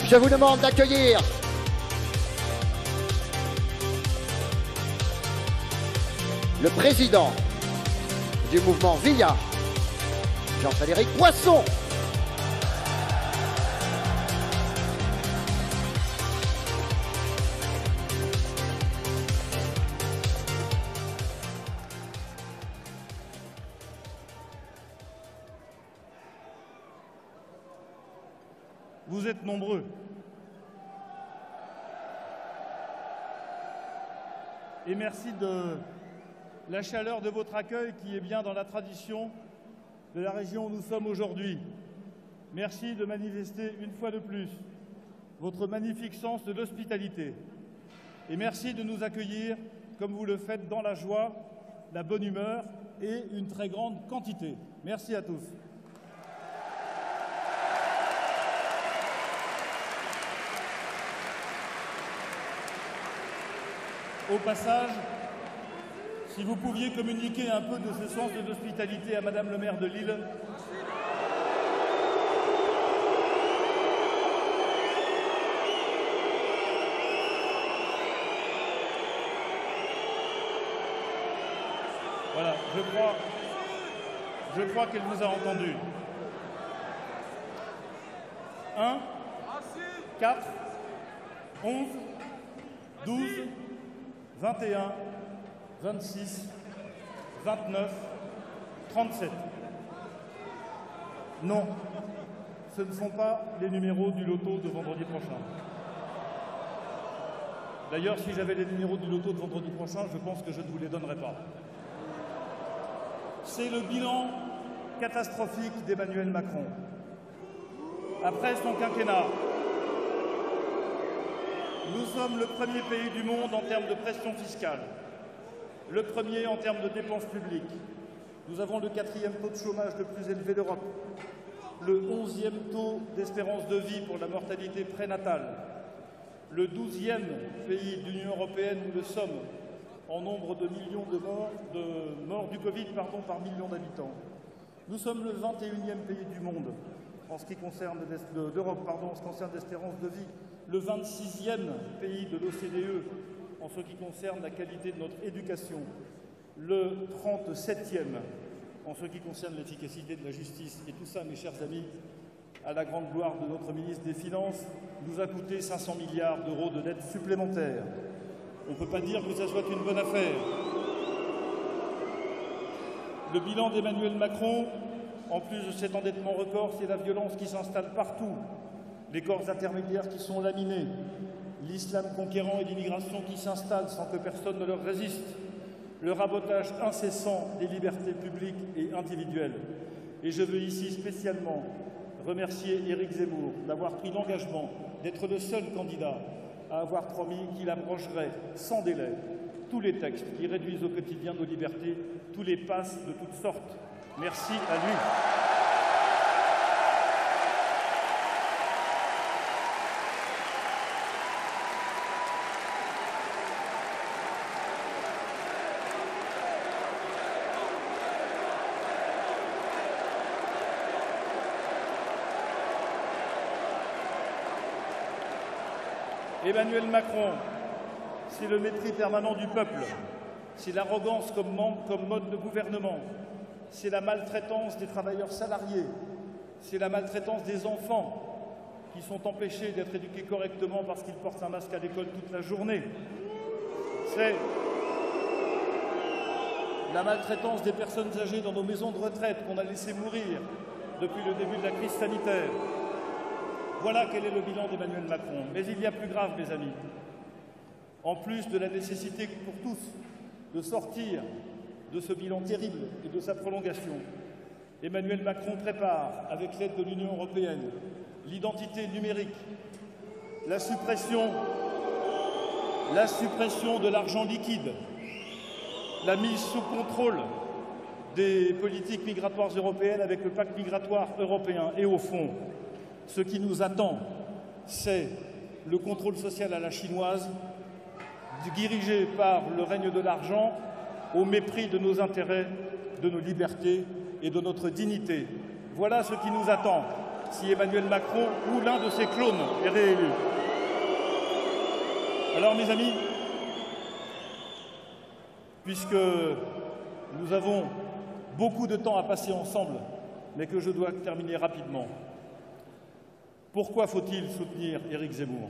Je vous demande d'accueillir le président du mouvement VIA, Jean-Frédéric Poisson. Vous êtes nombreux. Et merci de la chaleur de votre accueil qui est bien dans la tradition de la région où nous sommes aujourd'hui. Merci de manifester une fois de plus votre magnifique sens de l'hospitalité. Et merci de nous accueillir comme vous le faites dans la joie, la bonne humeur et une très grande quantité. Merci à tous. Au passage, si vous pouviez communiquer un peu de ce sens de l'hospitalité à Madame le maire de Lille. Voilà, je crois qu'elle nous a entendus. 1, 4, 11, 12, 21, 26, 29, 37. Non, ce ne sont pas les numéros du loto de vendredi prochain. D'ailleurs, si j'avais les numéros du loto de vendredi prochain, je pense que je ne vous les donnerais pas. C'est le bilan catastrophique d'Emmanuel Macron. Après son quinquennat, nous sommes le premier pays du monde en termes de pression fiscale, le premier en termes de dépenses publiques. Nous avons le 4e taux de chômage le plus élevé d'Europe, le 11e taux d'espérance de vie pour la mortalité prénatale, le 12e pays de l'Union européenne où nous sommes en nombre de millions de morts du Covid par million d'habitants. Nous sommes le 21e pays du monde en ce qui concerne d'Europe, en ce qui concerne l'espérance de vie, le 26e pays de l'OCDE en ce qui concerne la qualité de notre éducation, le 37e en ce qui concerne l'efficacité de la justice. Et tout ça, mes chers amis, à la grande gloire de notre ministre des Finances, nous a coûté 500 milliards d'euros de dettes supplémentaires. On ne peut pas dire que ça soit une bonne affaire. Le bilan d'Emmanuel Macron, en plus de cet endettement record, c'est la violence qui s'installe partout, les corps intermédiaires qui sont laminés, l'islam conquérant et l'immigration qui s'installent sans que personne ne leur résiste, le rabotage incessant des libertés publiques et individuelles. Et je veux ici spécialement remercier Éric Zemmour d'avoir pris l'engagement d'être le seul candidat à avoir promis qu'il abrogerait sans délai tous les textes qui réduisent au quotidien nos libertés, tous les passes de toutes sortes. Merci à lui. Emmanuel Macron, c'est le mépris permanent du peuple, c'est l'arrogance comme mode de gouvernement, c'est la maltraitance des travailleurs salariés, c'est la maltraitance des enfants qui sont empêchés d'être éduqués correctement parce qu'ils portent un masque à l'école toute la journée. C'est la maltraitance des personnes âgées dans nos maisons de retraite qu'on a laissé mourir depuis le début de la crise sanitaire. Voilà quel est le bilan d'Emmanuel Macron. Mais il y a plus grave, mes amis. En plus de la nécessité pour tous de sortir de ce bilan terrible et de sa prolongation, Emmanuel Macron prépare, avec l'aide de l'Union européenne, l'identité numérique, la suppression de l'argent liquide, la mise sous contrôle des politiques migratoires européennes avec le pacte migratoire européen. Et au fond, ce qui nous attend, c'est le contrôle social à la chinoise, dirigé par le règne de l'argent, au mépris de nos intérêts, de nos libertés et de notre dignité. Voilà ce qui nous attend. si Emmanuel Macron ou l'un de ses clones est réélu. Alors, mes amis, puisque nous avons beaucoup de temps à passer ensemble, mais que je dois terminer rapidement, pourquoi faut-il soutenir Éric Zemmour?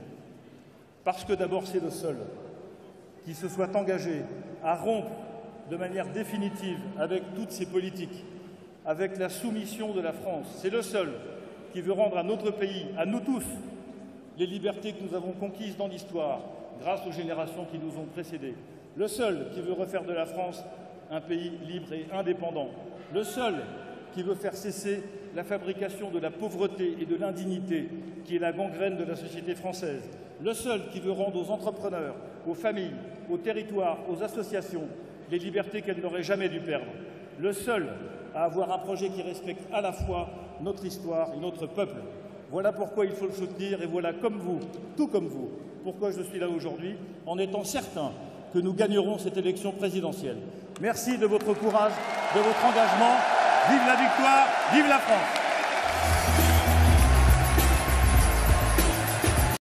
Parce que d'abord, c'est le seul qui se soit engagé à rompre de manière définitive avec toutes ces politiques, avec la soumission de la France. C'est le seul qui veut rendre à notre pays, à nous tous, les libertés que nous avons conquises dans l'histoire, grâce aux générations qui nous ont précédés. Le seul qui veut refaire de la France un pays libre et indépendant. Le seul qui veut faire cesser la fabrication de la pauvreté et de l'indignité qui est la gangrène de la société française. Le seul qui veut rendre aux entrepreneurs, aux familles, aux territoires, aux associations les libertés qu'elles n'auraient jamais dû perdre. Le seul à avoir un projet qui respecte à la fois notre histoire et notre peuple. Voilà pourquoi il faut le soutenir et voilà, comme vous, tout comme vous, pourquoi je suis là aujourd'hui, en étant certain que nous gagnerons cette élection présidentielle. Merci de votre courage, de votre engagement. Vive la victoire, vive la France!